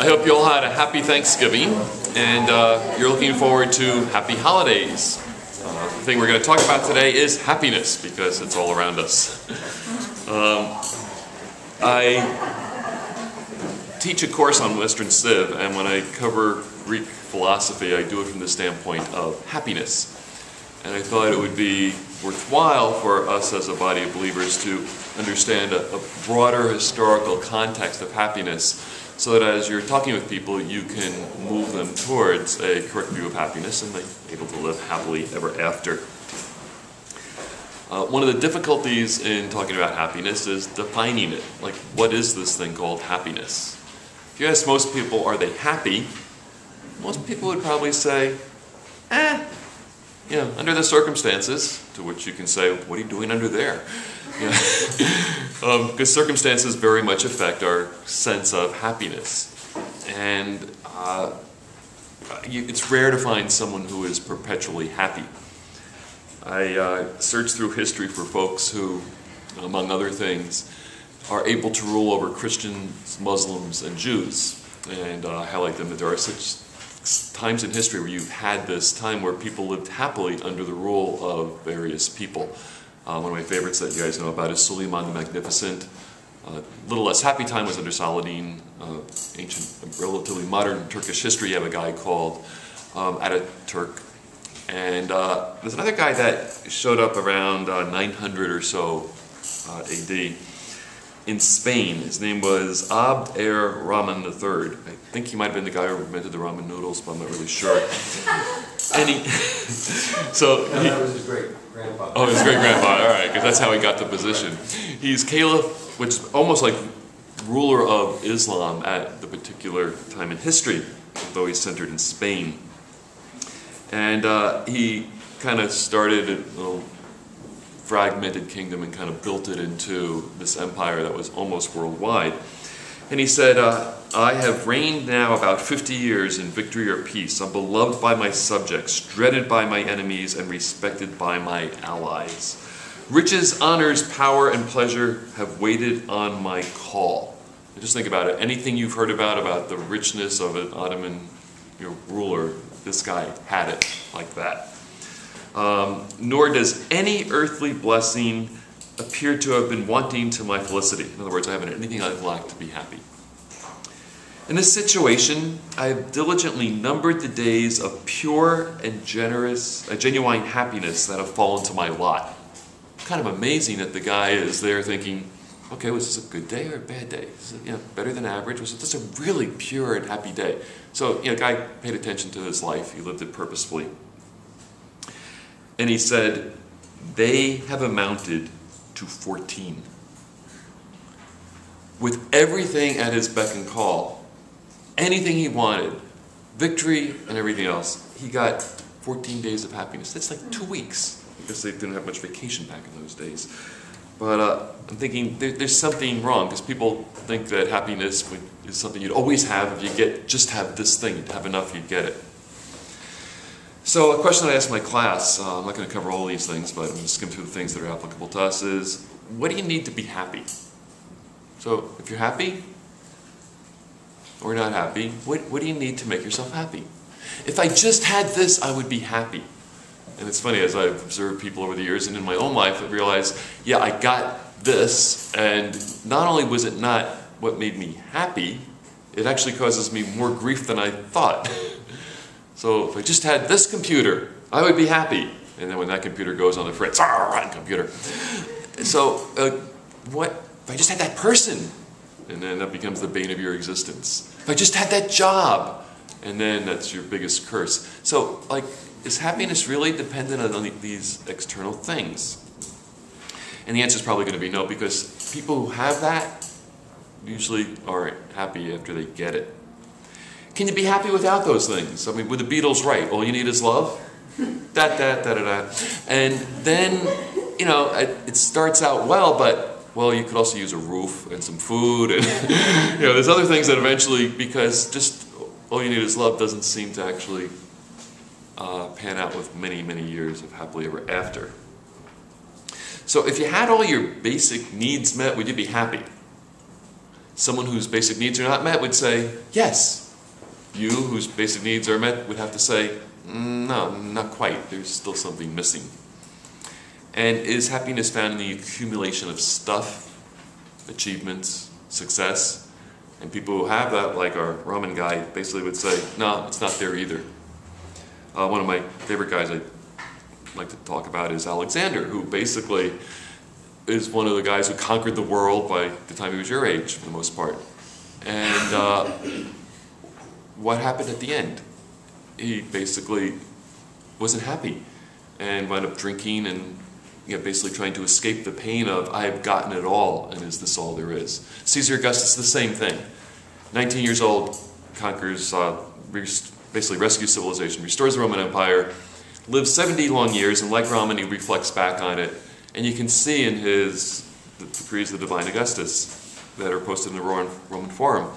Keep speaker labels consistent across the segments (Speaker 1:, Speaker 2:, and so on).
Speaker 1: I hope you all had a happy Thanksgiving, and you're looking forward to happy holidays. The thing we're going to talk about today is happiness, because it's all around us. I teach a course on Western Civ, and when I cover Greek philosophy, I do it from the standpoint of happiness. And I thought it would be worthwhile for us as a body of believers to understand a broader historical context of happiness, so that as you're talking with people, you can move them towards a correct view of happiness and be able to live happily ever after. One of the difficulties in talking about happiness is defining it. Like, what is this thing called happiness? If you ask most people, are they happy? Most people would probably say, under the circumstances, to which you can say, what are you doing under there? Because circumstances very much affect our sense of happiness. And it's rare to find someone who is perpetually happy. I searched through history for folks who, among other things, are able to rule over Christians, Muslims, and Jews, and highlight them that there are such times in history where you've had this time where people lived happily under the rule of various people. One of my favorites that you guys know about is Suleiman the Magnificent. A little less happy time was under Saladin. Ancient, relatively modern Turkish history, you have a guy called Ataturk. And there's another guy that showed up around 900 or so AD in Spain. His name was Abd er-Rahman III. I think he might have been the guy who invented the ramen noodles, but I'm not really sure. And
Speaker 2: that was his great-grandfather.
Speaker 1: Oh, his great-grandfather, all right, because that's how he got the position. He's caliph, which is almost like ruler of Islam at the particular time in history, although he's centered in Spain. And he kind of started a little fragmented kingdom and kind of built it into this empire that was almost worldwide. And he said, I have reigned now about 50 years in victory or peace. I'm beloved by my subjects, dreaded by my enemies, and respected by my allies. Riches, honors, power, and pleasure have waited on my call. And just think about it. Anything you've heard about the richness of an Ottoman ruler, this guy had it like that. Nor does any earthly blessing appear to have been wanting to my felicity. In other words, I haven't anything I've lacked to be happy. In this situation, I have diligently numbered the days of pure and genuine happiness that have fallen to my lot. Kind of amazing that the guy is there thinking, okay, was this a good day or a bad day? Is it better than average? Was this a really pure and happy day? So, guy paid attention to his life. He lived it purposefully. And he said, they have amounted to 14. With everything at his beck and call, anything he wanted, victory and everything else, he got 14 days of happiness. That's like 2 weeks, because they didn't have much vacation back in those days. But I'm thinking there's something wrong, because people think that happiness is something you'd always have. If you just have this thing, you'd have enough, you'd get it. So a question I ask my class, I'm not going to cover all these things, but I'm going to skim through the things that are applicable to us, is what do you need to be happy? So if you're happy or not happy, what do you need to make yourself happy? If I just had this, I would be happy. And it's funny, as I've observed people over the years and in my own life, I realized, yeah, I got this, and not only was it not what made me happy, it actually causes me more grief than I thought. So if I just had this computer, I would be happy. And then when that computer goes on the fritz, rotten computer. So what if I just had that person? And then that becomes the bane of your existence. If I just had that job, and then that's your biggest curse. So is happiness really dependent on these external things? And the answer is probably going to be no, because people who have that usually aren't happy after they get it. Can you be happy without those things? I mean, were the Beatles right? All you need is love? Da-da-da-da-da. And then, it starts out well, but, you could also use a roof and some food. And, there's other things that eventually, because just all you need is love doesn't seem to actually pan out with many, many years of happily ever after. So if you had all your basic needs met, would you be happy? Someone whose basic needs are not met would say, yes. You, whose basic needs are met, would have to say, no, not quite. There's still something missing. And is happiness found in the accumulation of stuff, achievements, success? And people who have that, like our ramen guy, basically would say, no, it's not there either. One of my favorite guys I like to talk about is Alexander, who basically is one of the guys who conquered the world by the time he was your age, for the most part. And what happened at the end? He basically wasn't happy and wound up drinking and basically trying to escape the pain of, I have gotten it all, and is this all there is? Caesar Augustus, the same thing. 19 years old, conquers, basically rescues civilization, restores the Roman Empire, lives 70 long years, and like Raman, he reflects back on it. And you can see in his Decrees of the Divine Augustus that are posted in the Roman Forum,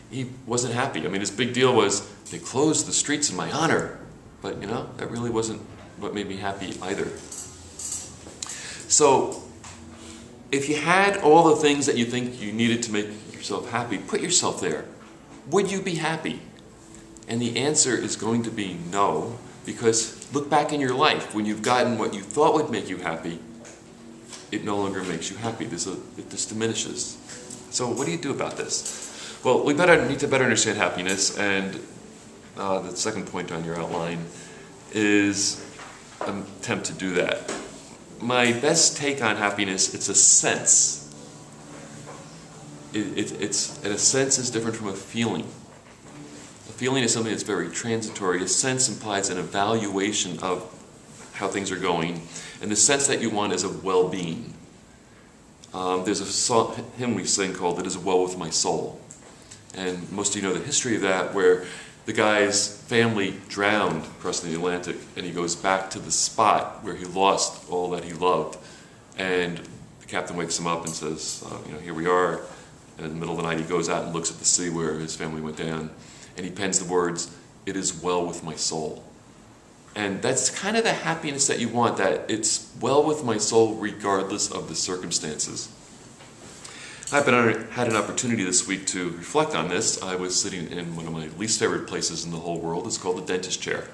Speaker 1: he wasn't happy. I mean, his big deal was, they closed the streets in my honor. But, that really wasn't what made me happy either. So, if you had all the things that you think you needed to make yourself happy, put yourself there. Would you be happy? And the answer is going to be no, because look back in your life. When you've gotten what you thought would make you happy, it no longer makes you happy. It just diminishes. So what do you do about this? Well, we need to better understand happiness, and the second point on your outline is an attempt to do that. My best take on happiness, it's a sense. It's in a sense, is different from a feeling. A feeling is something that's very transitory. A sense implies an evaluation of how things are going, and the sense that you want is of well-being. There's a hymn we sing called "It Is Well With My Soul," and most of you know the history of that, where the guy's family drowned crossing the Atlantic, and he goes back to the spot where he lost all that he loved, and the captain wakes him up and says, here we are. And in the middle of the night, he goes out and looks at the sea where his family went down, and he pens the words, "It is well with my soul." And that's kind of the happiness that you want, that it's well with my soul regardless of the circumstances. I've had an opportunity this week to reflect on this. I was sitting in one of my least favorite places in the whole world. It's called the dentist chair.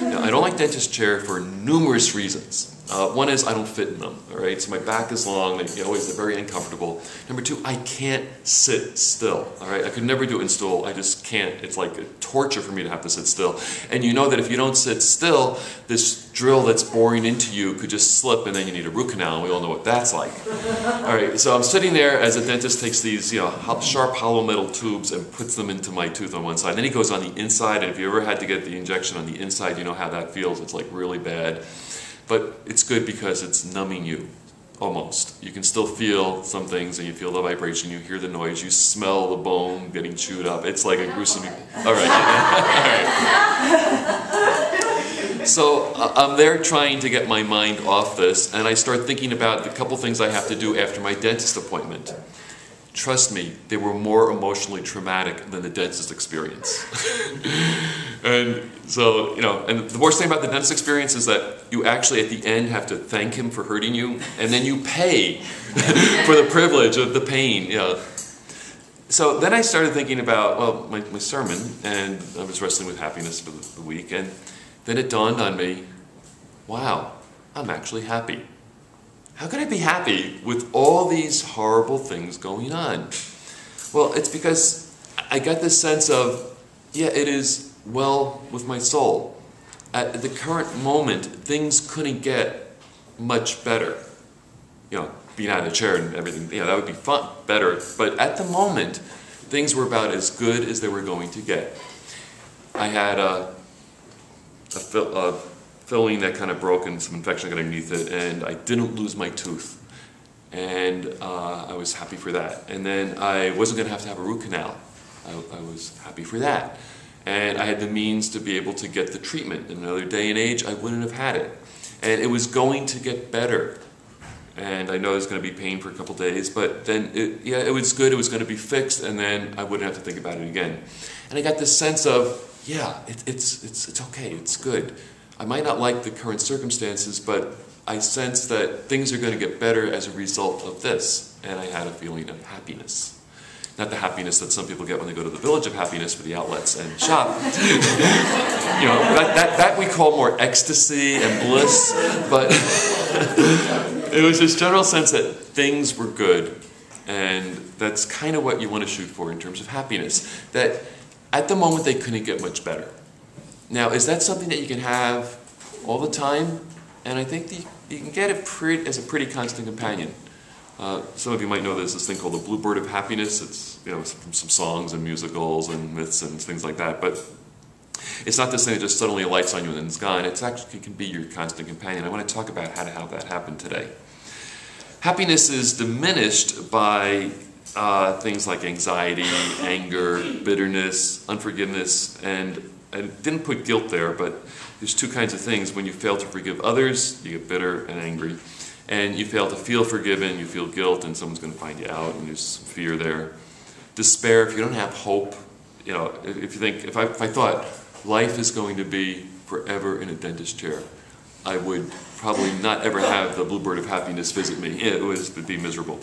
Speaker 1: Now, I don't like dentist chair for numerous reasons. One is I don't fit in them, all right? So my back is long, they're very uncomfortable. Number two, I can't sit still, all right? I could never do it in stool, I just can't. It's like a torture for me to have to sit still. And you know that if you don't sit still, this drill that's boring into you could just slip and then you need a root canal, and we all know what that's like. All right, so I'm sitting there as a dentist takes these sharp hollow metal tubes and puts them into my tooth on one side. Then he goes on the inside, and if you ever had to get the injection on the inside, you know how that feels. It's like really bad. But it's good because it's numbing you, almost. You can still feel some things, and you feel the vibration, you hear the noise, you smell the bone getting chewed up. It's like a gruesome... All right. All right. So I'm there trying to get my mind off this, and I start thinking about the couple things I have to do after my dentist appointment. Trust me, they were more emotionally traumatic than the dentist experience. And so, and the worst thing about the dentist experience is that you actually at the end have to thank him for hurting you, and then you pay for the privilege of the pain. So then I started thinking about, my sermon, and I was wrestling with happiness for the week, and then it dawned on me, wow, I'm actually happy. How can I be happy with all these horrible things going on? Well, it's because I got this sense of, it is well with my soul. At the current moment, things couldn't get much better. Being out of the chair and everything, that would be better. But at the moment, things were about as good as they were going to get. I had a filling that kind of broke and some infection got underneath it, and I didn't lose my tooth. And I was happy for that. And then I wasn't going to have a root canal. I was happy for that. And I had the means to be able to get the treatment. In another day and age, I wouldn't have had it. And it was going to get better. And I know there's going to be pain for a couple days, but then it was good, it was going to be fixed, and then I wouldn't have to think about it again. And I got this sense of, it's okay, it's good. I might not like the current circumstances, but I sense that things are going to get better as a result of this, and I had a feeling of happiness. Not the happiness that some people get when they go to the Village of Happiness for the outlets and shop. You know, that we call more ecstasy and bliss, but it was this general sense that things were good, and that's kind of what you want to shoot for in terms of happiness. That at the moment they couldn't get much better. Now, is that something that you can have all the time? And I think you can get it as a pretty constant companion. Some of you might know there's this thing called the Bluebird of Happiness. It's, you know, from some songs and musicals and myths and things like that. But it's not this thing that just suddenly lights on you and then it's gone. It can be your constant companion. I want to talk about how to have that happen today. Happiness is diminished by things like anxiety, anger, bitterness, unforgiveness, and I didn't put guilt there, but there's two kinds of things. When you fail to forgive others, you get bitter and angry. And you fail to feel forgiven, you feel guilt, and someone's going to find you out, and there's fear there. Despair, if you don't have hope, you know, if you think, if I thought life is going to be forever in a dentist chair, I would probably not ever have the Bluebird of Happiness visit me. It would be miserable.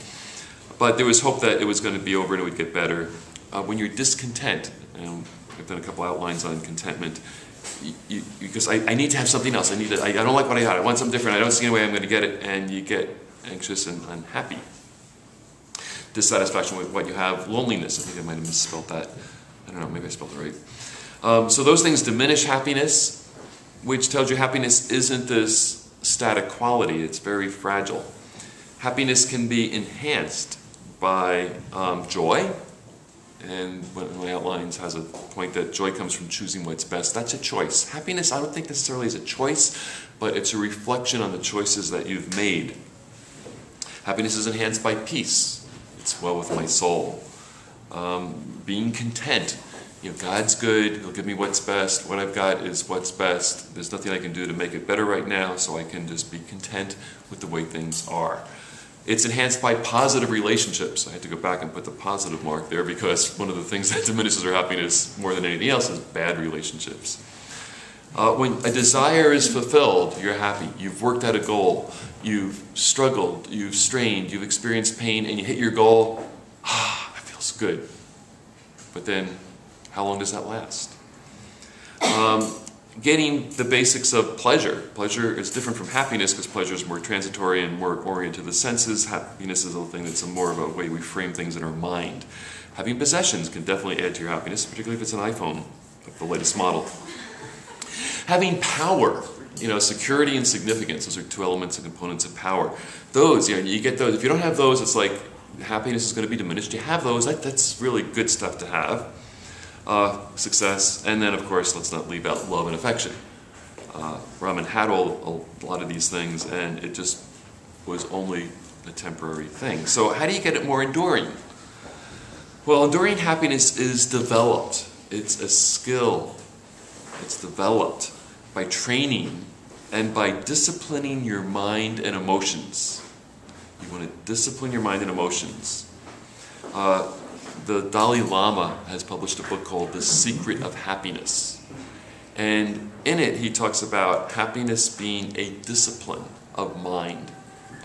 Speaker 1: But there was hope that it was going to be over and it would get better. When you're discontent, and I've done a couple outlines on contentment, because I need to have something else. I don't like what I got. I want something different. I don't see any way I'm going to get it, and you get anxious and unhappy. Dissatisfaction with what you have. Loneliness. I think I might have misspelled that. I don't know. Maybe I spelled it right. So those things diminish happiness, which tells you happiness isn't this static quality. It's very fragile. Happiness can be enhanced by joy. And one of my outlines has a point that joy comes from choosing what's best. That's a choice. Happiness, I don't think necessarily is a choice, but it's a reflection on the choices that you've made. Happiness is enhanced by peace. It's well with my soul. Being content. You know, God's good. He'll give me what's best. What I've got is what's best. There's nothing I can do to make it better right now, so I can just be content with the way things are. It's enhanced by positive relationships. I had to go back and put the positive mark there because one of the things that diminishes our happiness more than anything else is bad relationships. When a desire is fulfilled, you're happy. You've worked out a goal. You've struggled. You've strained. You've experienced pain, and you hit your goal. Ah, that feels good. But then, how long does that last? Getting the basics of pleasure. Pleasure is different from happiness because pleasure is more transitory and more oriented to the senses. Happiness is a thing that's more of a way we frame things in our mind. Having possessions can definitely add to your happiness, particularly if it's an iPhone, the latest model. Having power, you know, security and significance, those are two elements and components of power. Those, you know, you get those. If you don't have those, it's like happiness is going to be diminished. You have those, that's really good stuff to have. Success, and then of course let's not leave out love and affection. Raman had a lot of these things, and it just was only a temporary thing. So how do you get it more enduring? Well, enduring happiness is developed. It's a skill. It's developed by training and by disciplining your mind and emotions. You want to discipline your mind and emotions. The Dalai Lama has published a book called The Secret of Happiness. And in it, he talks about happiness being a discipline of mind.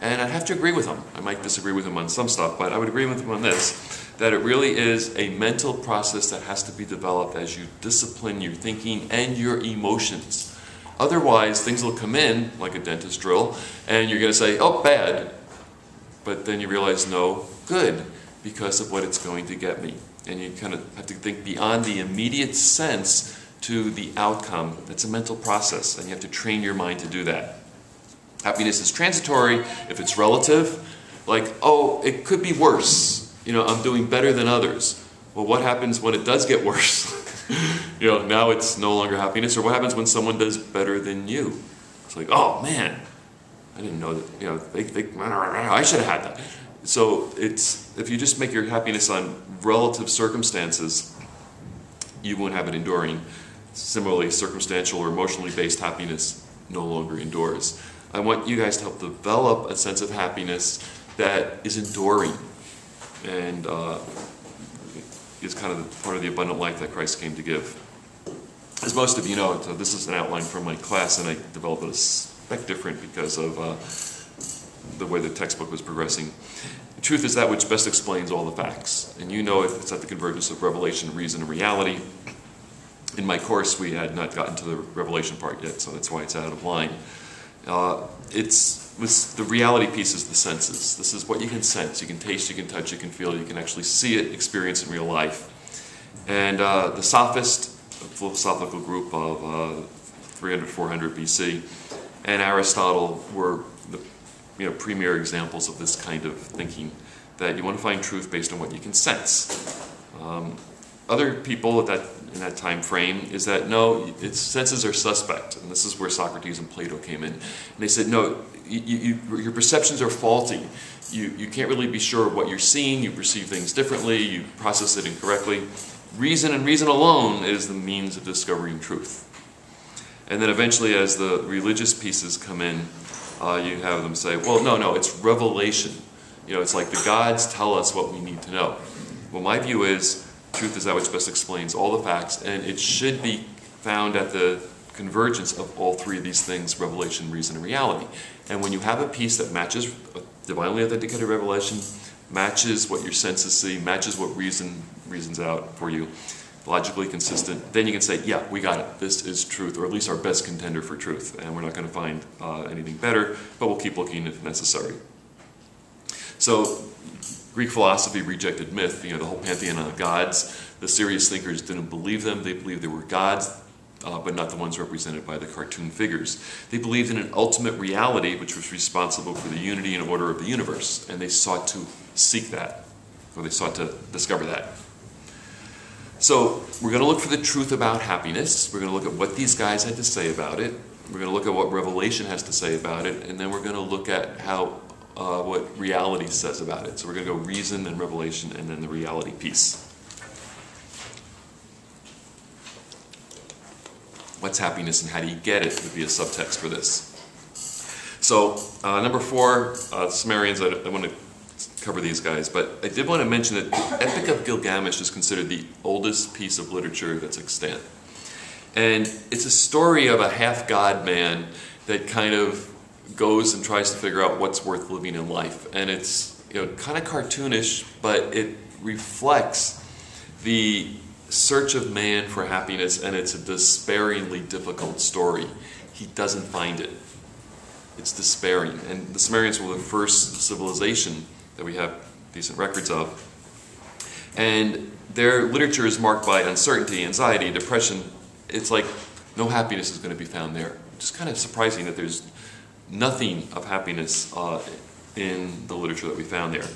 Speaker 1: And I have to agree with him. I might disagree with him on some stuff, but I would agree with him on this, that it really is a mental process that has to be developed as you discipline your thinking and your emotions. Otherwise, things will come in, like a dentist drill, and you're going to say, oh, bad. But then you realize, no, good, because of what it's going to get me. And you kind of have to think beyond the immediate sense to the outcome. That's a mental process, and you have to train your mind to do that. Happiness is transitory if it's relative. Like, oh, it could be worse. You know, I'm doing better than others. Well, what happens when it does get worse? You know, now it's no longer happiness. Or what happens when someone does better than you? It's like, oh man, I didn't know that. You know, I should have had that. So it's, if you just make your happiness on relative circumstances, you won't have it enduring. Similarly, circumstantial or emotionally based happiness no longer endures. I want you guys to help develop a sense of happiness that is enduring and is kind of part of the abundant life that Christ came to give. As most of you know, so this is an outline from my class, and I developed it a speck different because of the way the textbook was progressing. truth is that which best explains all the facts. And you know it's at the convergence of revelation, reason, and reality. In my course, we had not gotten to the revelation part yet, so that's why it's out of line. The reality piece is the senses. This is what you can sense. You can taste, you can touch, you can feel, you can actually see it, experience it in real life. And the Sophist, a philosophical group of 300, 400 BC, and Aristotle were the premier examples of this kind of thinking, that you want to find truth based on what you can sense. Other people in that time frame is that no, its senses are suspect, and this is where Socrates and Plato came in. And they said, no, your perceptions are faulty. You can't really be sure of what you're seeing. You perceive things differently. You process it incorrectly. Reason and reason alone is the means of discovering truth. And then eventually, as the religious pieces come in, you have them say, well, no, it's revelation. It's like the gods tell us what we need to know. Well, my view is truth is that which best explains all the facts, and it should be found at the convergence of all three of these things: revelation, reason, and reality. And when you have a piece that matches a divinely authenticated revelation, matches what your senses see, matches what reasons out for you, logically consistent, then you can say, yeah, we got it. This is truth, or at least our best contender for truth. And we're not going to find anything better, but we'll keep looking if necessary. So Greek philosophy rejected myth, the whole pantheon of gods. The serious thinkers didn't believe them. They believed there were gods, but not the ones represented by the cartoon figures. They believed in an ultimate reality which was responsible for the unity and order of the universe, and they sought to seek that, or they sought to discover that. So we're going to look for the truth about happiness. We're going to look at what these guys had to say about it. We're going to look at what Revelation has to say about it, and then we're going to look at what reality says about it. So we're going to go reason, then revelation, and then the reality piece. What's happiness and how do you get it would be a subtext for this. So number 4, Sumerians, I want to cover these guys, but I did want to mention that the Epic of Gilgamesh is considered the oldest piece of literature that's extant. And it's a story of a half-god man that kind of goes and tries to figure out what's worth living in life. And it's kind of cartoonish, but it reflects the search of man for happiness, and it's a despairingly difficult story. He doesn't find it. It's despairing. And the Sumerians were the first civilization that we have decent records of. And their literature is marked by uncertainty, anxiety, depression. It's like no happiness is going to be found there. It's kind of surprising that there's nothing of happiness in the literature that we found there.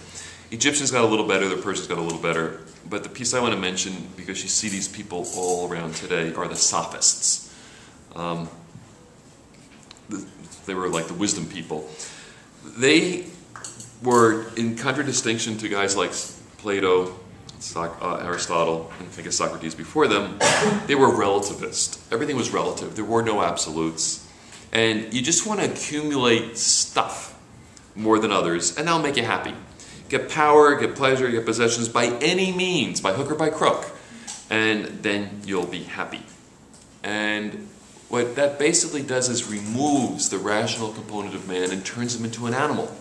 Speaker 1: Egyptians got a little better, the Persians got a little better, but the piece I want to mention, because you see these people all around today, are the Sophists. They were like the wisdom people. They were, in contradistinction to guys like Plato, Aristotle, and I guess Socrates before them, they were relativist. Everything was relative. There were no absolutes. And you just want to accumulate stuff more than others, and that'll make you happy. Get power, get pleasure, get possessions by any means, by hook or by crook, and then you'll be happy. And what that basically does is removes the rational component of man and turns him into an animal.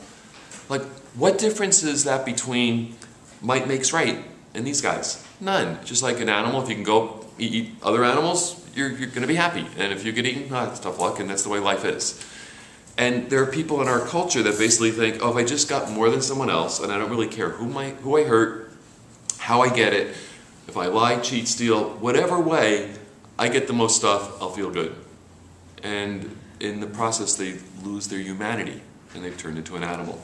Speaker 1: Like, what difference is that between might makes right and these guys? None. Just like an animal, if you can go eat other animals, you're going to be happy. And if you get eaten, it's tough luck, and that's the way life is. And there are people in our culture that basically think, oh, if I just got more than someone else, and I don't really care who I hurt, how I get it, if I lie, cheat, steal, whatever way I get the most stuff, I'll feel good. And in the process, they lose their humanity, and they've turned into an animal.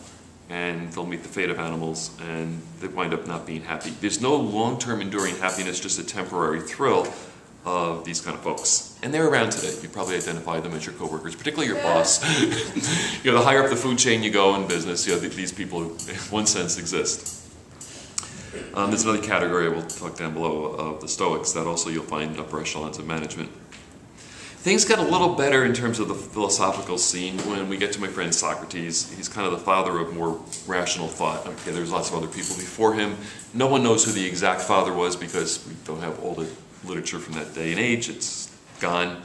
Speaker 1: And they'll meet the fate of animals, and they wind up not being happy. There's no long-term enduring happiness, just a temporary thrill of these kind of folks. And they're around today. You probably identify them as your coworkers, particularly your boss. The higher up the food chain you go in business, these people, in one sense, exist. There's another category I will talk down below of the Stoics that also you'll find in upper echelons of management. Things got a little better in terms of the philosophical scene when we get to my friend Socrates. He's kind of the father of more rational thought. Okay, there's lots of other people before him. No one knows who the exact father was because we don't have all the literature from that day and age. It's gone.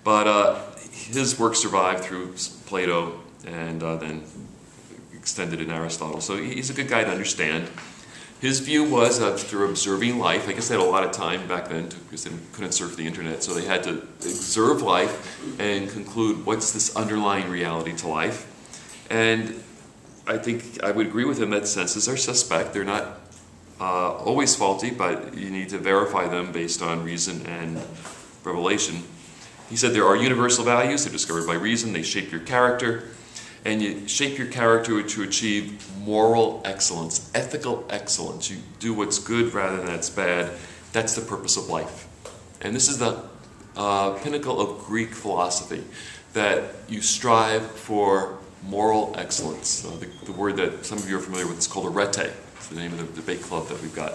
Speaker 1: But his work survived through Plato and then extended in Aristotle. So he's a good guy to understand. His view was that through observing life, I guess they had a lot of time back then because they couldn't surf the internet, so they had to observe life and conclude what's this underlying reality to life. And I think I would agree with him that senses are suspect. They're not always faulty, but you need to verify them based on reason and revelation. He said there are universal values. They're discovered by reason. They shape your character. And you shape your character to achieve moral excellence, ethical excellence. You do what's good rather than that's bad. That's the purpose of life. And this is the pinnacle of Greek philosophy, that you strive for moral excellence. The word that some of you are familiar with is called arete. It's the name of the debate club that we've got.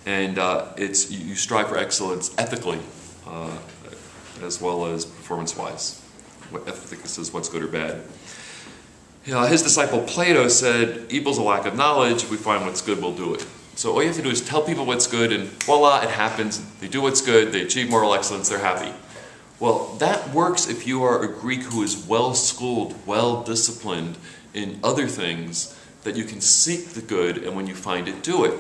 Speaker 1: And you strive for excellence ethically as well as performance-wise. What ethics is what's good or bad. His disciple Plato said, evil's a lack of knowledge. If we find what's good, we'll do it. So all you have to do is tell people what's good, and voila, it happens. They do what's good, they achieve moral excellence, they're happy. Well, that works if you are a Greek who is well-schooled, well-disciplined in other things, that you can seek the good, and when you find it, do it.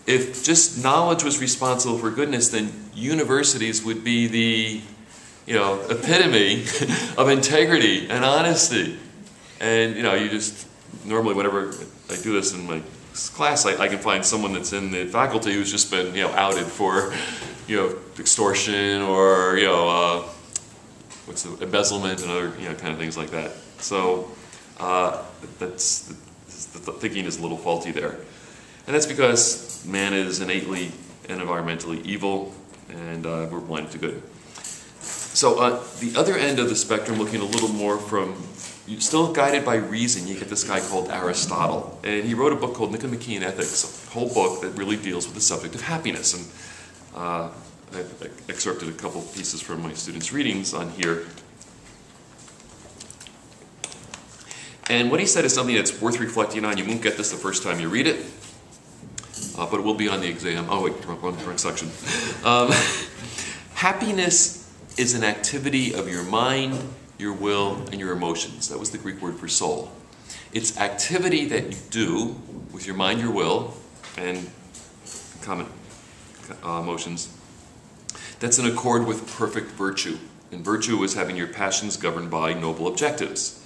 Speaker 1: If just knowledge was responsible for goodness, then universities would be the epitome of integrity and honesty. And, you just, normally whenever I do this in my class, I can find someone that's in the faculty who's just been, outed for, extortion or, embezzlement and other, kind of things like that. So, the thinking is a little faulty there. And that's because man is innately and environmentally evil, and we're blinded to good. So the other end of the spectrum, looking a little more from, still guided by reason, you get this guy called Aristotle. And he wrote a book called Nicomachean Ethics, a whole book that really deals with the subject of happiness. And I excerpted a couple pieces from my students' readings on here. And what he said is something that's worth reflecting on. You won't get this the first time you read it, but it will be on the exam. Oh wait, wrong section. Happiness is an activity of your mind, your will, and your emotions. That was the Greek word for soul. It's activity that you do with your mind, your will, and common emotions that's in accord with perfect virtue. And virtue is having your passions governed by noble objectives.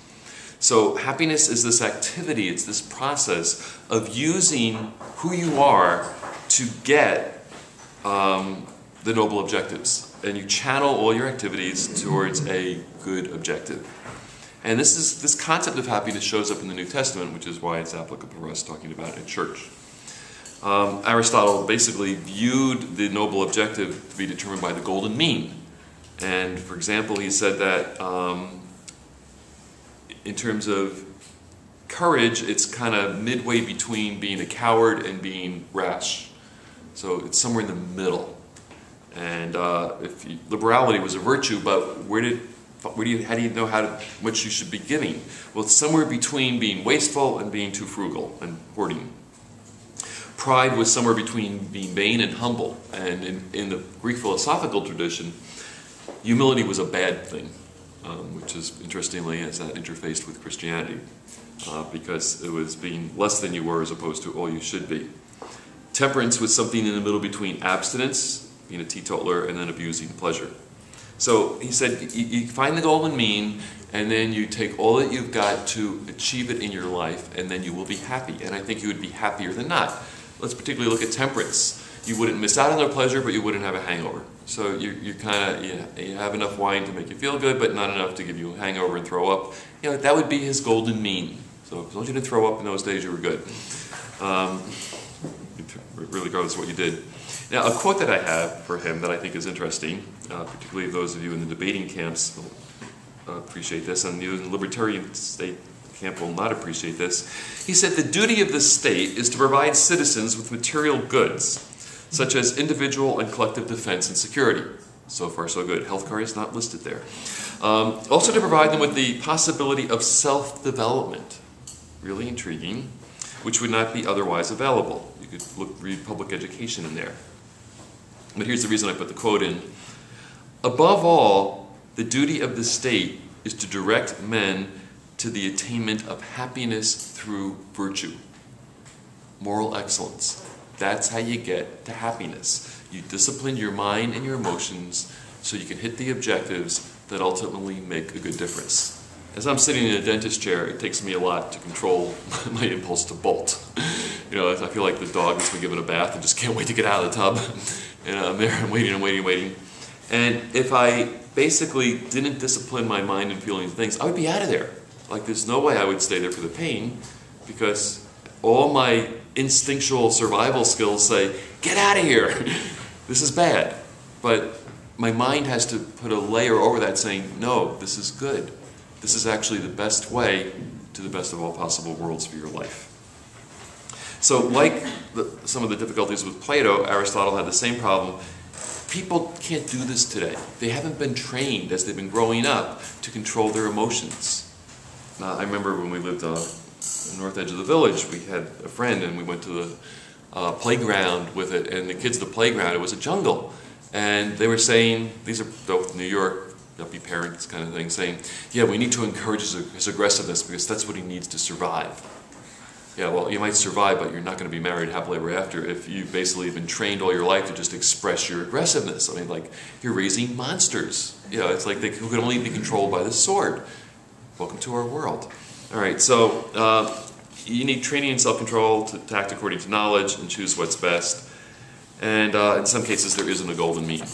Speaker 1: So happiness is this activity, it's this process of using who you are to get the noble objectives. And you channel all your activities towards a good objective. And this concept of happiness shows up in the New Testament, which is why it's applicable for us talking about it in church. Aristotle basically viewed the noble objective to be determined by the golden mean. And for example, he said that in terms of courage, it's kind of midway between being a coward and being rash. So it's somewhere in the middle. And liberality was a virtue, but how do you know how much you should be giving? Well, it's somewhere between being wasteful and being too frugal and hoarding. Pride was somewhere between being vain and humble. And in the Greek philosophical tradition, humility was a bad thing, which is, interestingly, as that interfaced with Christianity, because it was being less than you were as opposed to all you should be. Temperance was something in the middle between abstinence, being a teetotaler, and then abusing pleasure. So he said, you find the golden mean, and then you take all that you've got to achieve it in your life, and then you will be happy. And I think you would be happier than not. Let's particularly look at temperance. You wouldn't miss out on their pleasure, but you wouldn't have a hangover. So you have enough wine to make you feel good, but not enough to give you a hangover and throw up. That would be his golden mean. So as long as you didn't throw up in those days, you were good. Really regardless of what you did. Now, a quote that I have for him that I think is interesting, particularly those of you in the debating camps will appreciate this, and you in the libertarian state camp will not appreciate this. He said, the duty of the state is to provide citizens with material goods, such as individual and collective defense and security. So far, so good. Healthcare is not listed there. Also to provide them with the possibility of self-development. Really intriguing, which would not be otherwise available. You could read public education in there. But here's the reason I put the quote in. Above all, the duty of the state is to direct men to the attainment of happiness through virtue. Moral excellence. That's how you get to happiness. You discipline your mind and your emotions so you can hit the objectives that ultimately make a good difference. As I'm sitting in a dentist chair, it takes me a lot to control my impulse to bolt. You know, I feel like the dog that's been given a bath and just can't wait to get out of the tub. And I'm there, I'm waiting and waiting and waiting. And if I basically didn't discipline my mind and feelings and things, I would be out of there. Like, there's no way I would stay there for the pain, because all my instinctual survival skills say, get out of here, this is bad. But my mind has to put a layer over that saying, no, this is good. This is actually the best way to the best of all possible worlds for your life. So like some of the difficulties with Plato, Aristotle had the same problem. People can't do this today. They haven't been trained as they've been growing up to control their emotions. I remember when we lived on the north edge of the village, we had a friend and we went to the playground with it, and the kids at the playground, it was a jungle. And they were saying, these are both New York, yuppie parents kind of thing, saying, yeah, we need to encourage his aggressiveness because that's what he needs to survive. Yeah, well, you might survive, but you're not going to be married happily ever after if you basically have been trained all your life to just express your aggressiveness. I mean, like, you're raising monsters. You know, it's like who can only be controlled by the sword. Welcome to our world. All right, so you need training and self-control to act according to knowledge and choose what's best. And in some cases, there isn't a golden mean.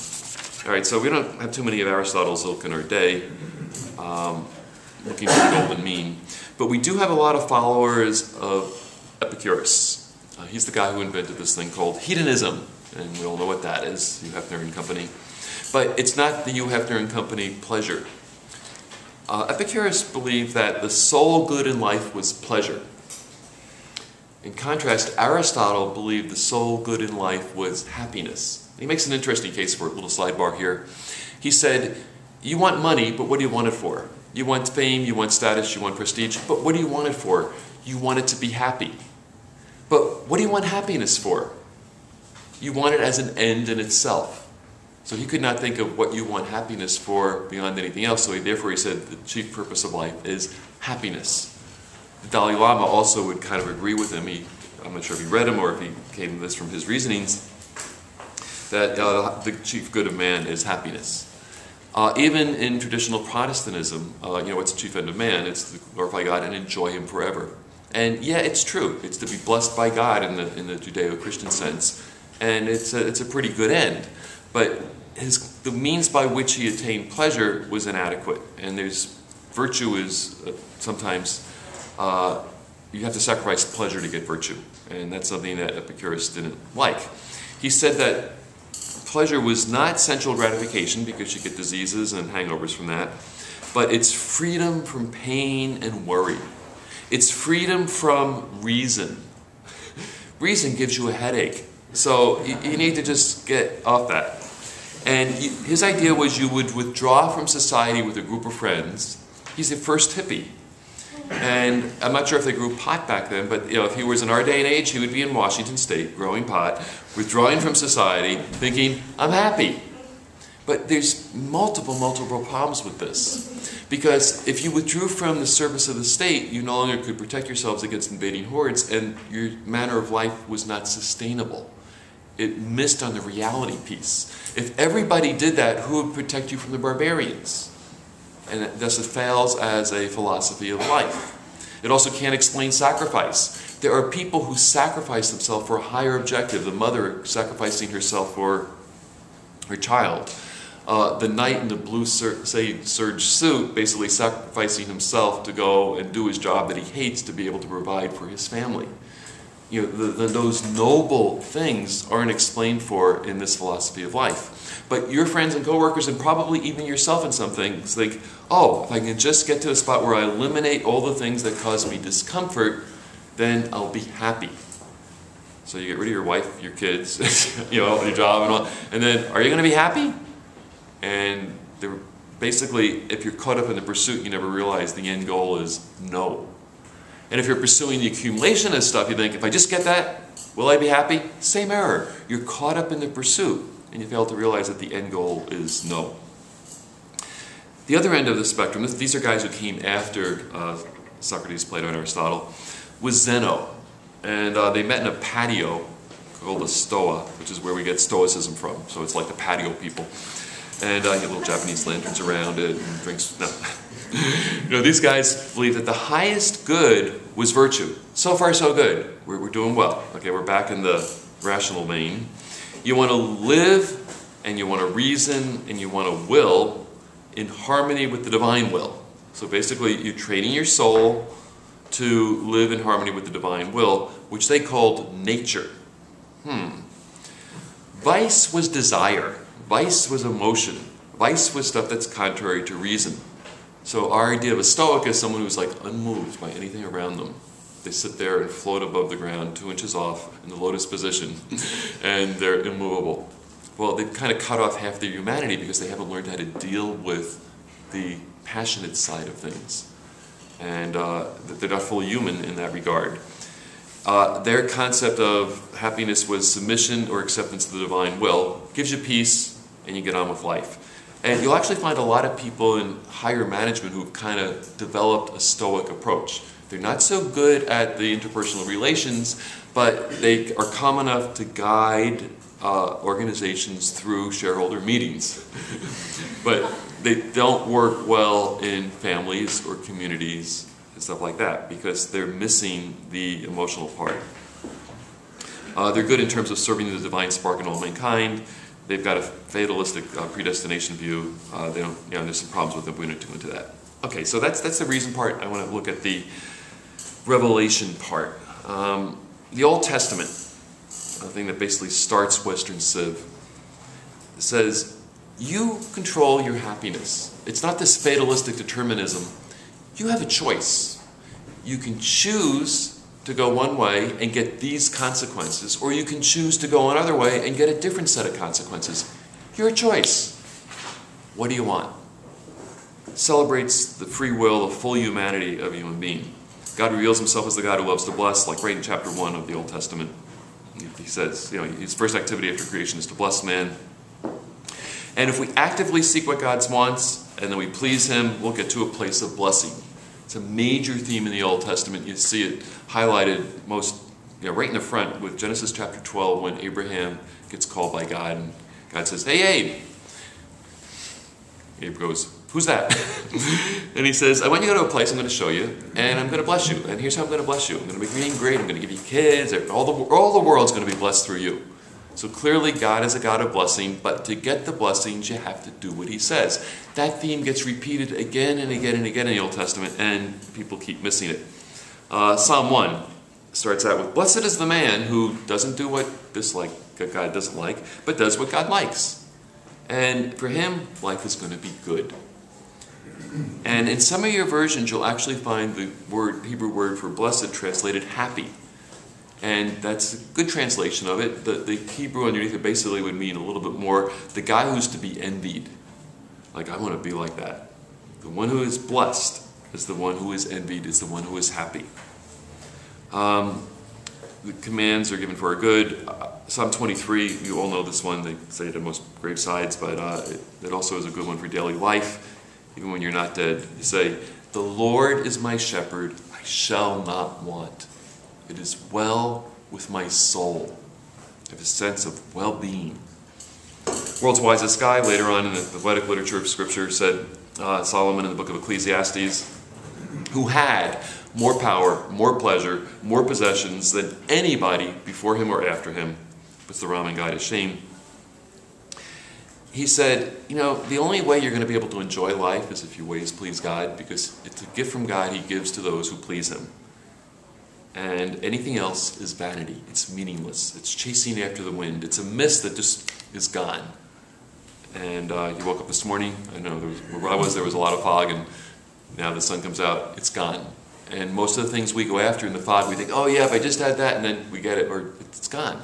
Speaker 1: All right, so we don't have too many of Aristotle's ilk in our day looking for the golden mean. But we do have a lot of followers of Epicurus. He's the guy who invented this thing called hedonism. And we all know what that is, Hugh Hefner and Company. But it's not the Hugh Hefner and Company pleasure. Epicurus believed that the sole good in life was pleasure. In contrast, Aristotle believed the sole good in life was happiness. He makes an interesting case for it, a little sidebar here. He said, you want money, but what do you want it for? You want fame, you want status, you want prestige, but what do you want it for? You want it to be happy. But what do you want happiness for? You want it as an end in itself. So he could not think of what you want happiness for beyond anything else, so therefore he said the chief purpose of life is happiness. The Dalai Lama also would kind of agree with him. I'm not sure if he read him or if he came to this from his reasonings, that the chief good of man is happiness. Even in traditional Protestantism, what's the chief end of man? It's to glorify God and enjoy Him forever. And yeah, it's true. It's to be blessed by God in the Judeo-Christian sense, and it's a pretty good end. But the means by which he attained pleasure was inadequate, and virtue is sometimes you have to sacrifice pleasure to get virtue, and that's something that Epicurus didn't like. He said that pleasure was not sensual gratification, because you get diseases and hangovers from that, but it's freedom from pain and worry. It's freedom from reason. Reason gives you a headache, so you need to just get off that. And his idea was you would withdraw from society with a group of friends. He's the first hippie. And I'm not sure if they grew pot back then, but if he was in our day and age, he would be in Washington State growing pot, withdrawing from society, thinking, I'm happy. But there's multiple problems with this. Because if you withdrew from the service of the state, you no longer could protect yourselves against invading hordes, and your manner of life was not sustainable. It missed on the reality piece. If everybody did that, who would protect you from the barbarians? And thus it fails as a philosophy of life. It also can't explain sacrifice. There are people who sacrifice themselves for a higher objective. The mother sacrificing herself for her child. The knight in the blue serge suit basically sacrificing himself to go and do his job that he hates to be able to provide for his family. Those noble things aren't explained for in this philosophy of life. But your friends and coworkers, and probably even yourself in some things, think, oh, if I can just get to a spot where I eliminate all the things that cause me discomfort, then I'll be happy. So you get rid of your wife, your kids, your job and all, and then are you going to be happy? And basically, if you're caught up in the pursuit, you never realize the end goal is no. And if you're pursuing the accumulation of stuff, you think, if I just get that, will I be happy? Same error. You're caught up in the pursuit, and you fail to realize that the end goal is no. The other end of the spectrum, these are guys who came after Socrates, Plato, and Aristotle, was Zeno. And they met in a patio called a stoa, which is where we get Stoicism from. So it's like the patio people. And you get little Japanese lanterns around it and drinks. No. These guys believe that the highest good was virtue. So far, so good. We're doing well. Okay, we're back in the rational vein. You want to live, and you want to reason, and you want to will in harmony with the divine will. So basically, you're training your soul to live in harmony with the divine will, which they called nature. Vice was desire. Vice was emotion. Vice was stuff that's contrary to reason. So our idea of a Stoic is someone who's like unmoved by anything around them. They sit there and float above the ground 2 inches off in the lotus position, and they're immovable. Well, they've kind of cut off half their humanity because they haven't learned how to deal with the passionate side of things. And they're not fully human in that regard. Their concept of happiness was submission or acceptance of the divine will. Gives you peace, and you get on with life. And you'll actually find a lot of people in higher management who've kind of developed a Stoic approach. They're not so good at the interpersonal relations, but they are calm enough to guide organizations through shareholder meetings. But they don't work well in families or communities and stuff like that because they're missing the emotional part. They're good in terms of serving the divine spark in all mankind. They've got a fatalistic predestination view. They don't, there's some problems with them. We don't go into that. Okay, so that's the reason part. I want to look at the revelation part. The Old Testament, a thing that basically starts Western Civ, says you control your happiness. It's not this fatalistic determinism. You have a choice. You can choose to go one way and get these consequences, or you can choose to go another way and get a different set of consequences. Your choice. What do you want? Celebrates the free will, the full humanity of a human being. God reveals himself as the God who loves to bless, like right in chapter 1 of the Old Testament. He says, his first activity after creation is to bless man. And if we actively seek what God wants, and then we please him, we'll get to a place of blessing. It's a major theme in the Old Testament. You see it highlighted right in the front with Genesis chapter 12 when Abraham gets called by God and God says, "Hey, Abe." Abe goes, "Who's that?" And he says, "I want you to go to a place I'm going to show you, and I'm going to bless you. And here's how I'm going to bless you. I'm going to make your name great. I'm going to give you kids. All the world's going to be blessed through you." So clearly God is a God of blessing, but to get the blessings, you have to do what he says. That theme gets repeated again and again and again in the Old Testament, and people keep missing it. Psalm 1 starts out with, "Blessed is the man who doesn't do what God doesn't like, but does what God likes. And for him, life is going to be good." And in some of your versions, you'll actually find the Hebrew word for blessed translated happy. And that's a good translation of it. The Hebrew underneath it basically would mean a little bit more the guy who's to be envied. Like, I want to be like that. The one who is blessed is the one who is envied, is the one who is happy. The commands are given for our good. Psalm 23, you all know this one. They say it at most gravesides, but it also is a good one for daily life. Even when you're not dead, you say, "The Lord is my shepherd, I shall not want. It is well with my soul." I have a sense of well-being. World's wisest guy, later on in the Vedic literature of Scripture, said, Solomon in the book of Ecclesiastes, who had more power, more pleasure, more possessions than anybody before him or after him, puts the Raman guy to shame. He said, the only way you're going to be able to enjoy life is if your ways please God, because it's a gift from God he gives to those who please him. And anything else is vanity. It's meaningless. It's chasing after the wind. It's a mist that just is gone. And you woke up this morning, I know where I was, there was a lot of fog, and now the sun comes out, it's gone. And most of the things we go after in the fog, we think, oh yeah, if I just had that, and then we get it, or it's gone.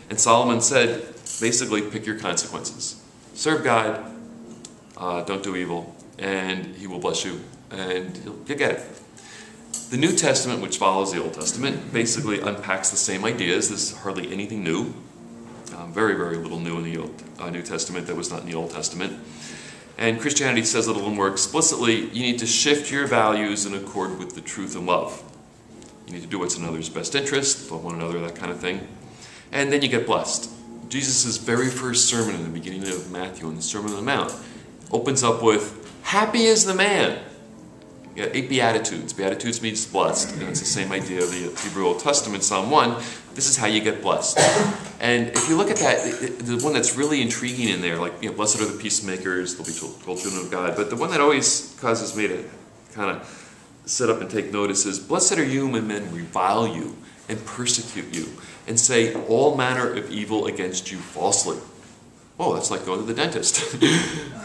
Speaker 1: And Solomon said, basically, pick your consequences. Serve God, don't do evil, and he will bless you, and you'll get it. The New Testament, which follows the Old Testament, basically unpacks the same ideas. There's hardly anything new. Very, very little new in the New Testament that was not in the Old Testament. And Christianity says it a little more explicitly. You need to shift your values in accord with the truth and love. You need to do what's in others' best interest, love one another, that kind of thing. And then you get blessed. Jesus' very first sermon in the beginning of Matthew, in the Sermon on the Mount, opens up with, "Happy is the man." You got 8 Beatitudes. Beatitudes means blessed, and it's the same idea of the Hebrew Old Testament, Psalm 1. This is how you get blessed. And if you look at that, the one that's really intriguing in there, like, blessed are the peacemakers, they'll be called children of God. But the one that always causes me to kind of sit up and take notice is, blessed are you when men revile you and persecute you and say all manner of evil against you falsely. Oh, that's like going to the dentist.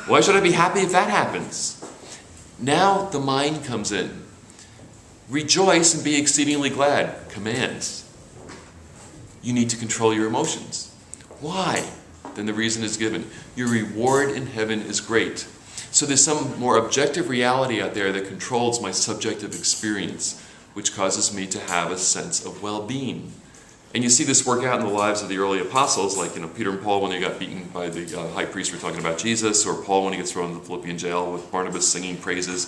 Speaker 1: Why should I be happy if that happens? Now the mind comes in. Rejoice and be exceedingly glad. Commands. You need to control your emotions. Why? Then the reason is given. Your reward in heaven is great. So there's some more objective reality out there that controls my subjective experience, which causes me to have a sense of well-being. And you see this work out in the lives of the early apostles, like Peter and Paul when they got beaten by the high priest, we're talking about Jesus, or Paul when he gets thrown in the Philippian jail with Barnabas singing praises.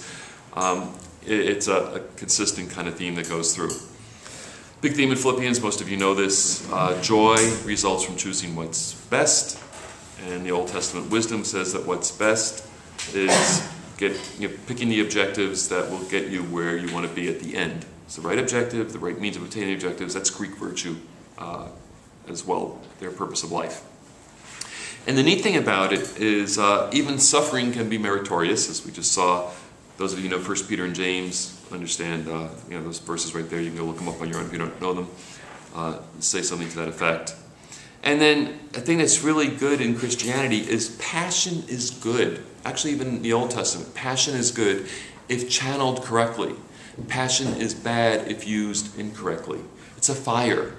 Speaker 1: It's a consistent kind of theme that goes through. Big theme in Philippians, most of you know this, joy results from choosing what's best, and the Old Testament wisdom says that what's best is picking the objectives that will get you where you want to be at the end. It's the right objective, the right means of obtaining objectives. That's Greek virtue as well, their purpose of life. And the neat thing about it is even suffering can be meritorious, as we just saw. Those of you who know 1 Peter and James understand those verses right there. You can go look them up on your own if you don't know them. Say something to that effect. And then a thing that's really good in Christianity is passion is good. Actually, even in the Old Testament, passion is good if channeled correctly. Passion is bad if used incorrectly. It's a fire.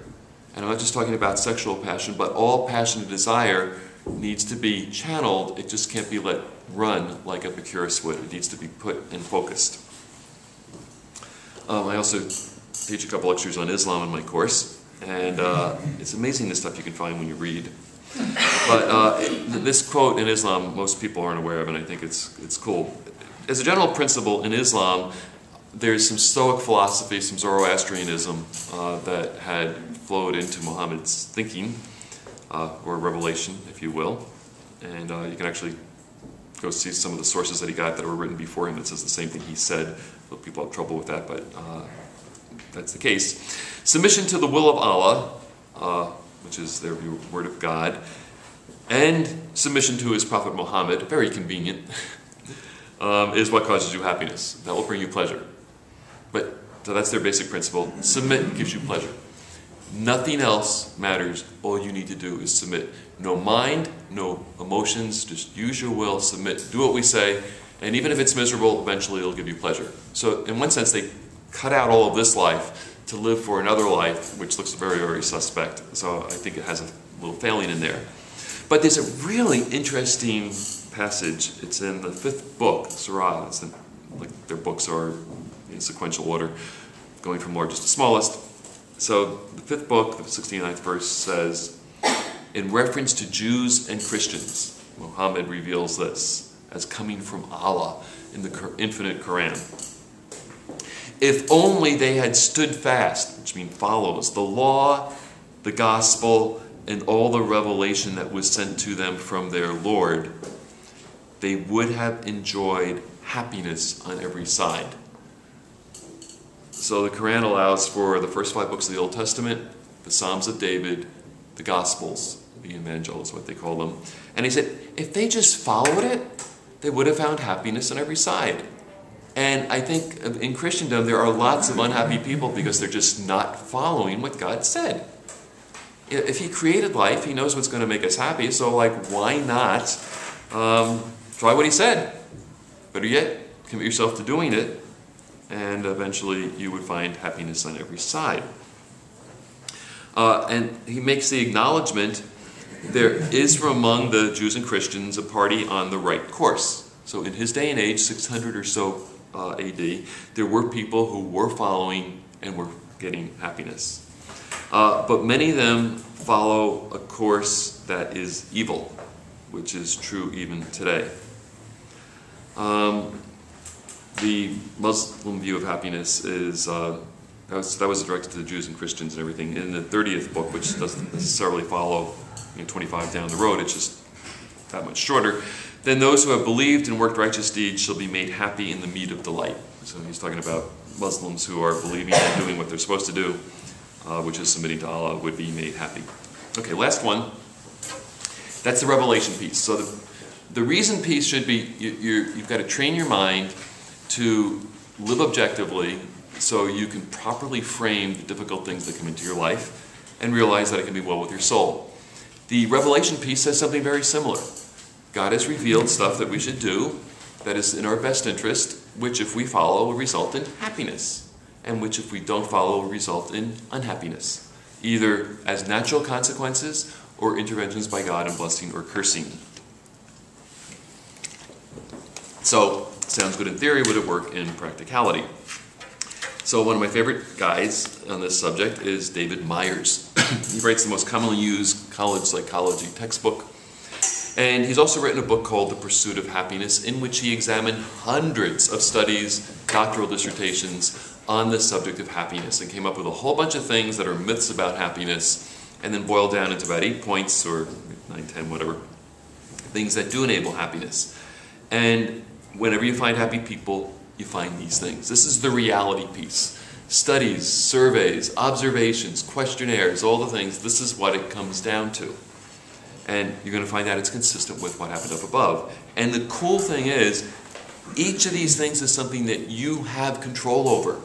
Speaker 1: And I'm not just talking about sexual passion, but all passion and desire needs to be channeled. It just can't be let run like Epicurus would. It needs to be put and focused. I also teach a couple lectures on Islam in my course, and it's amazing the stuff you can find when you read. But this quote in Islam, most people aren't aware of, and I think it's cool. As a general principle in Islam, there's some Stoic philosophy, some Zoroastrianism that had flowed into Muhammad's thinking, or revelation, if you will. And you can actually go see some of the sources that he got that were written before him that says the same thing he said. People have trouble with that, but that's the case. Submission to the will of Allah, which is their word of God, and submission to his prophet Muhammad, very convenient, is what causes you happiness. That will bring you pleasure. So that's their basic principle. Submit gives you pleasure. Nothing else matters. All you need to do is submit. No mind, no emotions, just use your will, submit, do what we say, and even if it's miserable, eventually it'll give you pleasure. So in one sense, they cut out all of this life to live for another life, which looks very, very suspect. So I think it has a little failing in there. But there's a really interesting passage. It's in the 5th book, Surah. Like their books are in sequential order, going from largest to smallest. So the 5th book, the 69th verse says, in reference to Jews and Christians, Muhammad reveals this as coming from Allah in the infinite Quran. If only they had stood fast, which means follows, the law, the gospel, and all the revelation that was sent to them from their Lord, they would have enjoyed happiness on every side. So the Quran allows for the first 5 books of the Old Testament, the Psalms of David, the Gospels, the Evangel is what they call them. And he said, if they just followed it, they would have found happiness on every side. And I think in Christendom there are lots of unhappy people because they're just not following what God said. If he created life, he knows what's going to make us happy, so why not try what he said? Better yet, commit yourself to doing it, and eventually you would find happiness on every side. And he makes the acknowledgement, there is from among the Jews and Christians a party on the right course. So in his day and age, 600 or so AD, there were people who were following and were getting happiness. But many of them follow a course that is evil, which is true even today. The Muslim view of happiness is, that was directed to the Jews and Christians and everything. In the 30th book, which doesn't necessarily follow 25 down the road, it's just that much shorter, then those who have believed and worked righteous deeds shall be made happy in the meat of delight. So he's talking about Muslims who are believing and doing what they're supposed to do, which is submitting to Allah, would be made happy. Okay, last one. That's the revelation piece. So the reason piece should be you've got to train your mind to live objectively so you can properly frame the difficult things that come into your life and realize that it can be well with your soul. The revelation piece says something very similar. God has revealed stuff that we should do that is in our best interest, which if we follow will result in happiness, and which if we don't follow will result in unhappiness, either as natural consequences or interventions by God in blessing or cursing. So, sounds good in theory, would it work in practicality? So one of my favorite guys on this subject is David Myers. He writes the most commonly used college psychology textbook. And he's also written a book called The Pursuit of Happiness, in which he examined hundreds of studies, doctoral dissertations on the subject of happiness, and came up with a whole bunch of things that are myths about happiness, and then boiled down into about 8 points, or 9, 10, whatever, things that do enable happiness. And whenever you find happy people, you find these things. This is the reality piece. Studies, surveys, observations, questionnaires, all the things, this is what it comes down to. And you're going to find out it's consistent with what happened up above. And the cool thing is, each of these things is something that you have control over.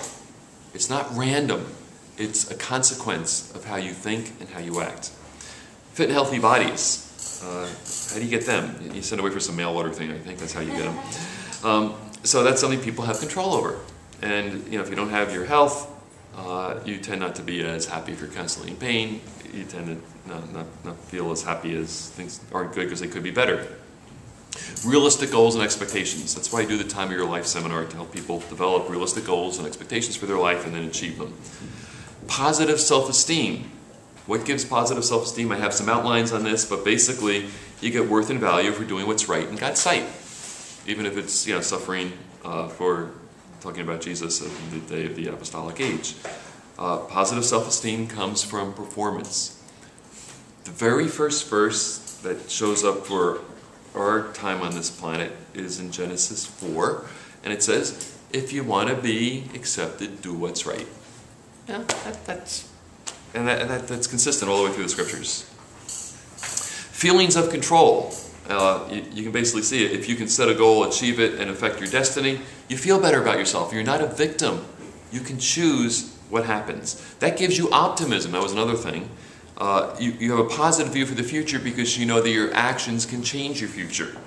Speaker 1: It's not random. It's a consequence of how you think and how you act. Fit and healthy bodies. How do you get them? You send away for some mail order thing, I think that's how you get them. So that's something people have control over. And if you don't have your health, you tend not to be as happy if you're constantly in pain. You tend to not feel as happy as things aren't good because they could be better. Realistic goals and expectations. That's why I do the Time of Your Life seminar, to help people develop realistic goals and expectations for their life and then achieve them. Positive self-esteem. What gives positive self-esteem? I have some outlines on this, but basically you get worth and value for doing what's right in God's sight. Even if it's suffering for talking about Jesus in the day of the apostolic age. Positive self-esteem comes from performance. The very first verse that shows up for our time on this planet is in Genesis 4, and it says, if you want to be accepted, do what's right. Yeah, that's consistent all the way through the scriptures. Feelings of control. You can basically see it. If you can set a goal, achieve it, and affect your destiny, you feel better about yourself. You're not a victim. You can choose what happens. That gives you optimism. That was another thing. You have a positive view for the future because you know that your actions can change your future,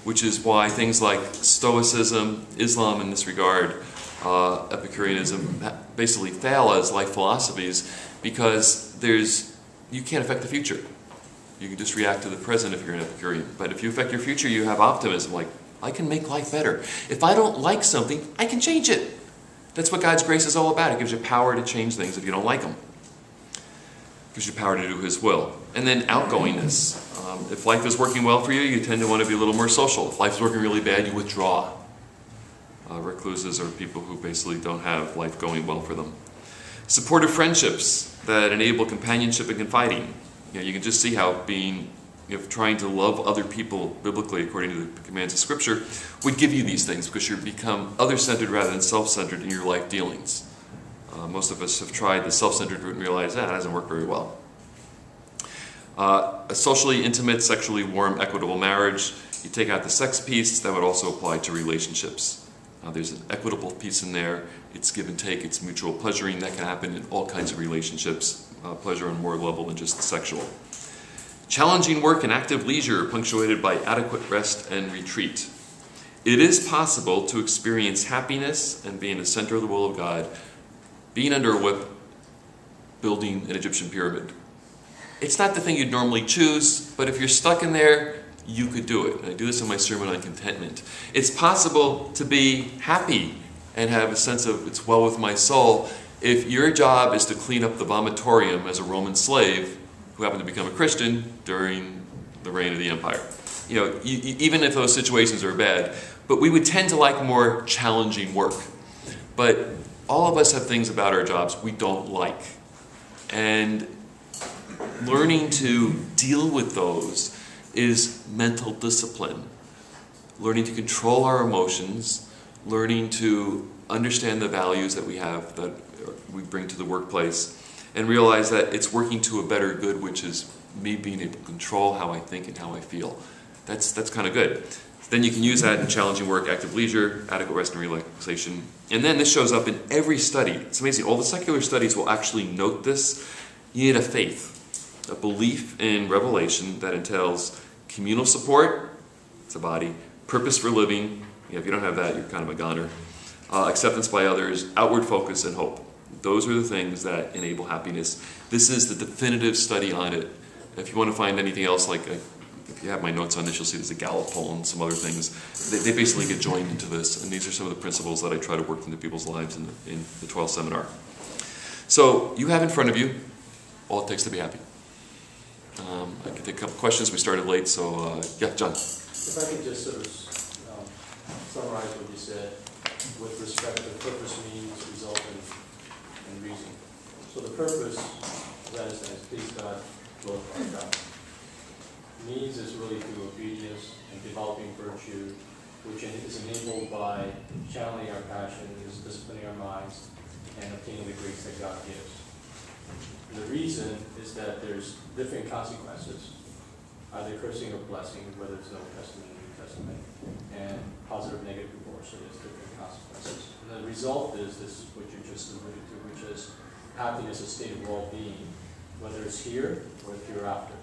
Speaker 1: which is why things like Stoicism, Islam in this regard, Epicureanism basically fail as life philosophies because you can't affect the future. You can just react to the present if you're an Epicurean. But if you affect your future, you have optimism, like, I can make life better. If I don't like something, I can change it. That's what God's grace is all about. It gives you power to change things if you don't like them. It gives you power to do His will. And then outgoingness. If life is working well for you, you tend to want to be a little more social. If life is working really bad, you withdraw. Recluses are people who basically don't have life going well for them. Supportive friendships that enable companionship and confiding. You can just see how trying to love other people biblically according to the commands of Scripture would give you these things because you become other-centered rather than self-centered in your life dealings. Most of us have tried the self-centered route and realized that doesn't work very well. A socially intimate, sexually warm, equitable marriage. You take out the sex piece, that would also apply to relationships. There's an equitable piece in there. It's give and take. It's mutual pleasuring. That can happen in all kinds of relationships. Pleasure on more level than just the sexual. Challenging work and active leisure punctuated by adequate rest and retreat. It is possible to experience happiness and be in the center of the will of God, being under a whip, building an Egyptian pyramid. It's not the thing you'd normally choose, but if you're stuck in there, you could do it. And I do this in my sermon on contentment. It's possible to be happy and have a sense of it's well with my soul if your job is to clean up the vomitorium as a Roman slave who happened to become a Christian during the reign of the empire. you know, even if those situations are bad, but we would tend to like more challenging work. But all of us have things about our jobs we don't like. And learning to deal with those is mental discipline. Learning to control our emotions, learning to understand the values that we have, that we bring to the workplace, and realize that it's working to a better good, which is me being able to control how I think and how I feel. That's kind of good. Then you can use that in challenging work, active leisure, adequate rest and relaxation. And then this shows up in every study. It's amazing. All the secular studies will actually note this. You need a faith, a belief in revelation that entails communal support, it's a body, purpose for living. Yeah, if you don't have that, you're kind of a goner. Acceptance by others, outward focus, and hope. Those are the things that enable happiness. This is the definitive study on it. If you want to find anything else, like if you have my notes on this, you'll see there's a Gallup poll and some other things. They basically get joined into this, and these are some of the principles that I try to work into people's lives in the 12 seminar. So you have in front of you all it takes to be happy. I can take a couple questions. We started late, so yeah, John.
Speaker 2: If I could just sort of summarize what you said with respect to purpose, means, result, and reason. So the purpose, as I understand, is please God, glorify God. Means is really through obedience and developing virtue, which is enabled by channeling our passions, disciplining our minds, and obtaining the grace that God gives. And the reason is that there's different consequences, either cursing or blessing, whether it's the Old Testament or New Testament, and positive, negative divorce, so there's different consequences. And the result is this, what you just alluded to, which is happiness, a state of well-being, whether it's here or hereafter.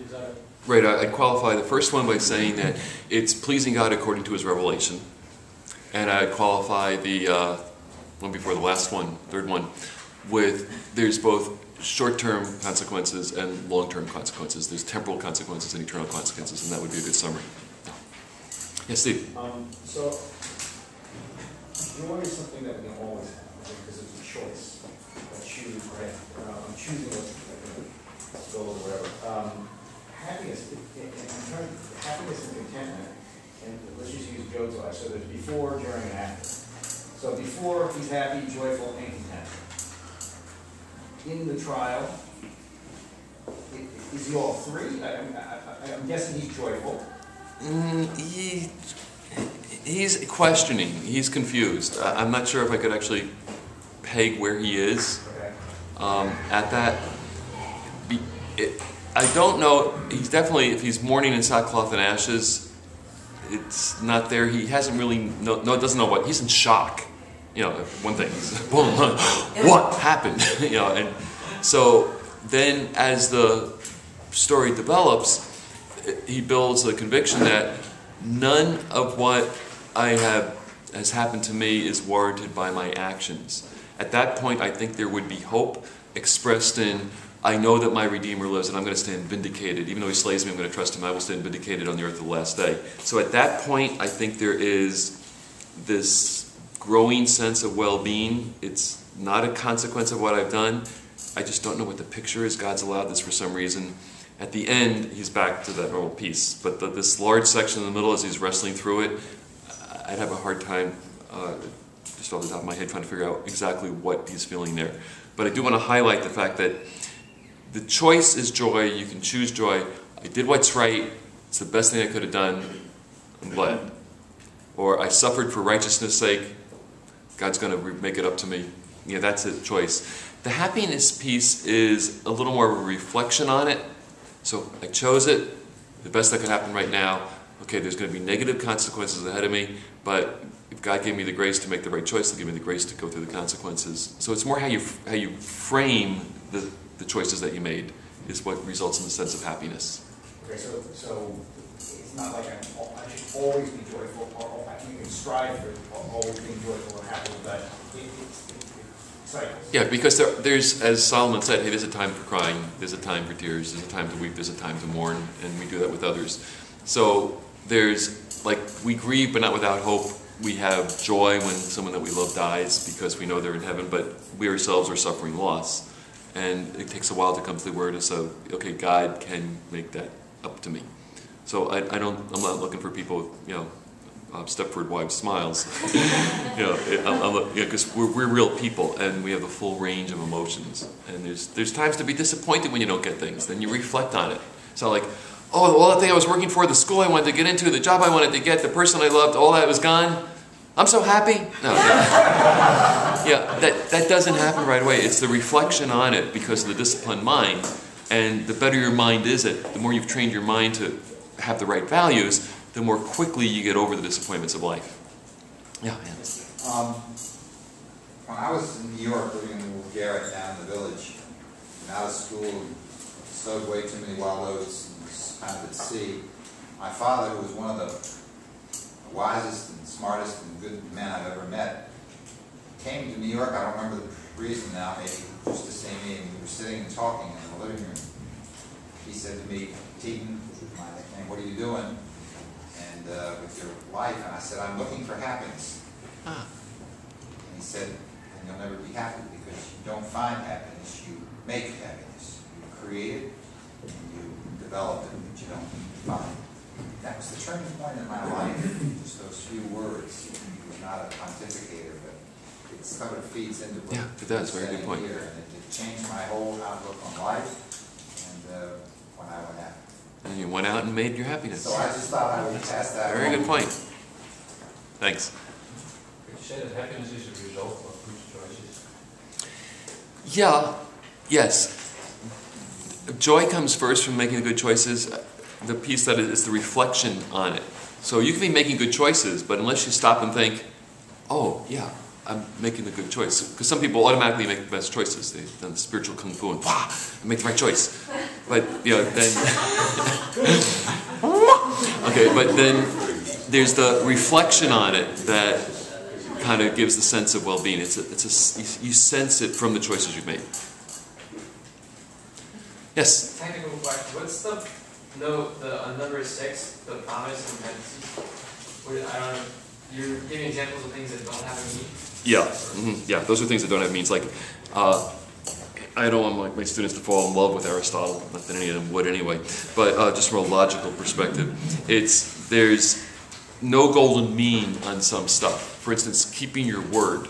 Speaker 2: Is that
Speaker 1: right? I'd qualify the first one by saying that it's pleasing God according to His revelation, and I'd qualify the one before the last one, third one, with there's both short-term consequences and long-term consequences. There's temporal consequences and eternal consequences, and that would be a good summary. Yes, Steve?
Speaker 3: So, joy is something that we always have, because it's a choice. I choose, right? I'm choosing what's go or whatever. Happiness, happiness and contentment, and let's just use Job's life. So there's before, during, and after. So before, he's happy, joyful, and content. In the trial, is he all three? I'm guessing he's joyful.
Speaker 1: He's questioning. He's confused. I'm not sure if I could actually peg where he is at that. I don't know. He's definitely, if he's mourning in sackcloth and ashes, it's not there. He hasn't really, doesn't know what. He's in shock. You know, one thing. He's, what happened? You know, and so then as the story develops, he builds a conviction that none of what has happened to me is warranted by my actions. At that point, I think there would be hope expressed in, I know that my Redeemer lives and I'm going to stand vindicated. Even though He slays me, I'm going to trust Him. I will stand vindicated on the earth of the last day. So at that point, I think there is this growing sense of well-being. It's not a consequence of what I've done. I just don't know what the picture is. God's allowed this for some reason. At the end, he's back to that normal peace. But this large section in the middle, as he's wrestling through it, I'd have a hard time, just off the top of my head, trying to figure out exactly what he's feeling there. But I do want to highlight the fact that the choice is joy. You can choose joy. I did what's right. It's the best thing I could have done. I'm glad. Or I suffered for righteousness' sake. God's going to make it up to me. Yeah, that's a choice. The happiness piece is a little more of a reflection on it. So I chose it, the best that could happen right now. Okay, there's going to be negative consequences ahead of me, but if God gave me the grace to make the right choice, He'll give me the grace to go through the consequences. So it's more how you frame the choices that you made is what results in the sense of happiness.
Speaker 3: Okay, so it's not like I should always be joyful, or you can strive for always being joyful or happy, but it's cycles.
Speaker 1: Yeah, because there's, as Solomon said, hey, there's a time for crying, there's a time for tears, there's a time to weep, there's a time to mourn, and we do that with others. So there's, like, we grieve but not without hope. We have joy when someone that we love dies because we know they're in heaven, but we ourselves are suffering loss. And it takes a while to come to the awareness of, okay, God can make that up to me. So I'm not looking for people with, you know, Stepford wives smiles. You know, because we're real people and we have a full range of emotions. And there's times to be disappointed when you don't get things. Then you reflect on it. So like, oh, all that thing I was working for, the school I wanted to get into, the job I wanted to get, the person I loved, all that was gone. I'm so happy. No, yeah, that doesn't happen right away. It's the reflection on it because of the disciplined mind. And the better your mind is the more you've trained your mind to have the right values, the more quickly you get over the disappointments of life. Yeah, man.
Speaker 4: When I was in New York living in Little Garrett down in the village, and out of school, sowed way too many wild oats and was kind of at sea, my father, who was one of the wisest and smartest and good men I've ever met, came to New York. I don't remember the reason now, maybe just to see me, and we were sitting and talking in the living room. He said to me, "Teton," my nickname, "what are you doing with your life?" And I said, "I'm looking for happiness." And he said, "And you'll never be happy because you don't find happiness, you make happiness. You create it and you develop it, but you don't find it." That was the turning point in my life, just those few words. He was not a pontificator, but it sort of feeds into what
Speaker 1: it does. Very good point.
Speaker 4: Here. And it changed my whole outlook on life, and when I went out.
Speaker 1: And you went out and made your happiness.
Speaker 4: So I just thought I would pass that
Speaker 1: Very
Speaker 4: on.
Speaker 1: good point. Thanks.
Speaker 2: Could you say that happiness is a result of good choices?
Speaker 1: Yeah, yes. Joy comes first from making the good choices. The piece that is the reflection on it. So you can be making good choices, but unless you stop and think, oh, yeah, I'm making the good choice. Because some people automatically make the best choices. They've done the spiritual kung fu and, wah, I make the right choice. But, you know, then... okay, but then there's the reflection on it that kind of gives the sense of well-being. You sense it from the choices you've made. Yes?
Speaker 5: Technical question. What's the on number 6, the promise and tendency? I don't know. You're giving examples of things that don't have a meaning?
Speaker 1: Yeah. Yeah, those are things that don't have meanings. Like, I don't want my students to fall in love with Aristotle, not that any of them would anyway, but just from a logical perspective, there's no golden mean on some stuff. For instance, keeping your word.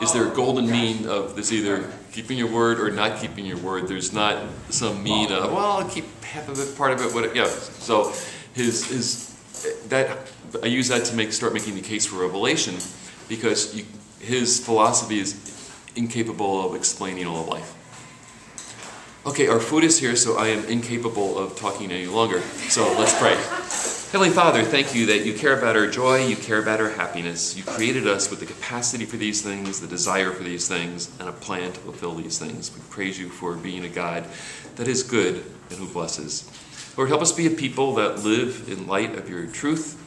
Speaker 1: Is there a golden mean of this either keeping your word or not keeping your word? There's not some mean of, well, I'll keep half of it, part of it, whatever. Yeah. So I use that to start making the case for revelation, because his philosophy is incapable of explaining all of life. Okay, our food is here, so I am incapable of talking any longer. So let's pray. Heavenly Father, thank you that you care about our joy, you care about our happiness. You created us with the capacity for these things, the desire for these things, and a plan to fulfill these things. We praise you for being a God that is good and who blesses. Lord, help us be a people that live in light of your truth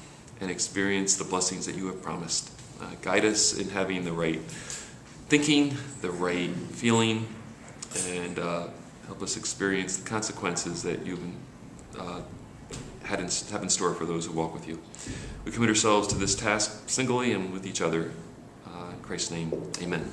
Speaker 1: and experience the blessings that you have promised. Guide us in having the right thinking, the right feeling, and help us experience the consequences that you've have in store for those who walk with you. We commit ourselves to this task singly and with each other. In Christ's name, amen.